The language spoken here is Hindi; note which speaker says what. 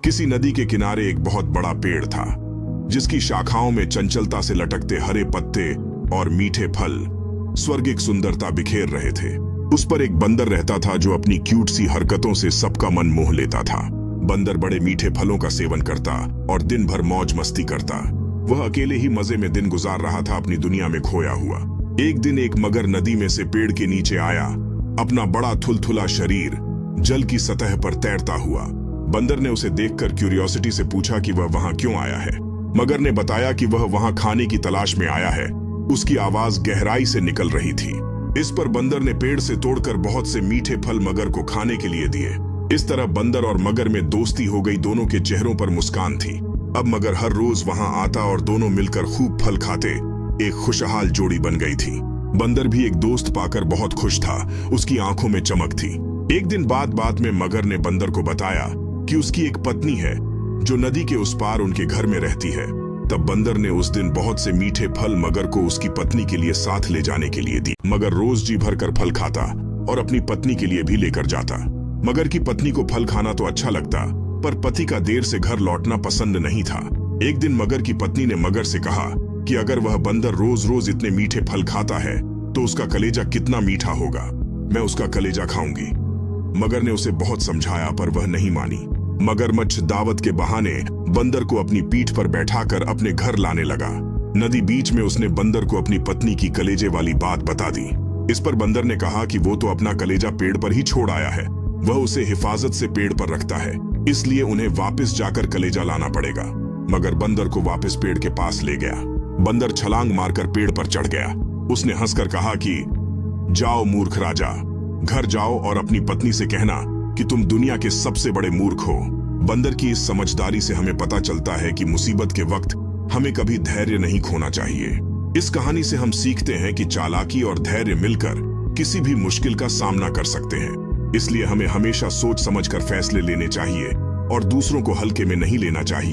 Speaker 1: किसी नदी के किनारे एक बहुत बड़ा पेड़ था, जिसकी शाखाओं में चंचलता से लटकते हरे पत्ते और मीठे फल स्वर्गिक सुंदरता बिखेर रहे थे। उस पर एक बंदर रहता था जो अपनी क्यूट सी हरकतों से सबका मन मोह लेता था। बंदर बड़े मीठे फलों का सेवन करता और दिन भर मौज मस्ती करता। वह अकेले ही मजे में दिन गुजार रहा था, अपनी दुनिया में खोया हुआ। एक दिन एक मगर नदी में से पेड़ के नीचे आया, अपना बड़ा थुलथुला शरीर जल की सतह पर तैरता हुआ। बंदर ने उसे देखकर क्यूरियोसिटी से पूछा कि वह वहां क्यों आया है। मगर ने बताया कि वह वहां खाने की तलाश में आया है। उसकी आवाज गहराई से निकल रही थी। इस पर बंदर ने पेड़ से तोड़कर बहुत से मीठे फल मगर को खाने के लिए दिए। इस तरह बंदर और मगर में दोस्ती हो गई। दोनों के चेहरों पर मुस्कान थी। अब मगर हर रोज वहां आता और दोनों मिलकर खूब फल खाते। एक खुशहाल जोड़ी बन गई थी। बंदर भी एक दोस्त पाकर बहुत खुश था। उसकी आंखों में चमक थी। एक दिन बात में मगर ने बंदर को बताया कि उसकी एक पत्नी है जो नदी के उस पार उनके घर में रहती है। तब बंदर ने उस दिन बहुत से मीठे फल मगर को उसकी पत्नी के लिए साथ ले जाने के लिए दी। मगर रोज जी भर कर फल खाता और अपनी पत्नी के लिए भी लेकर जाता। मगर की पत्नी को फल खाना तो अच्छा लगता, पर पति का देर से घर लौटना पसंद नहीं था। एक दिन मगर की पत्नी ने मगर से कहा कि अगर वह बंदर रोज रोज इतने मीठे फल खाता है तो उसका कलेजा कितना मीठा होगा। मैं उसका कलेजा खाऊंगी। मगर ने उसे बहुत समझाया, पर वह नहीं मानी। मगरमच्छ दावत के बहाने बंदर को अपनी पीठ पर बैठाकर अपने घर लाने लगा। नदी बीच में उसने बंदर को अपनी पत्नी की कलेजे वाली बात बता दी। इस पर बंदर ने कहा कि वो तो अपना कलेजा पेड़ पर ही छोड़ आया है, वह उसे हिफाजत से पेड़ पर रखता है, इसलिए उन्हें वापस जाकर कलेजा लाना पड़ेगा। मगर बंदर को वापस पेड़ के पास ले गया। बंदर छलांग मारकर पेड़ पर चढ़ गया। उसने हंसकर कहा कि जाओ मूर्ख राजा, घर जाओ और अपनी पत्नी से कहना कि तुम दुनिया के सबसे बड़े मूर्ख हो। बंदर की इस समझदारी से हमें पता चलता है कि मुसीबत के वक्त हमें कभी धैर्य नहीं खोना चाहिए। इस कहानी से हम सीखते हैं कि चालाकी और धैर्य मिलकर किसी भी मुश्किल का सामना कर सकते हैं। इसलिए हमें हमेशा सोच समझकर फैसले लेने चाहिए और दूसरों को हल्के में नहीं लेना चाहिए।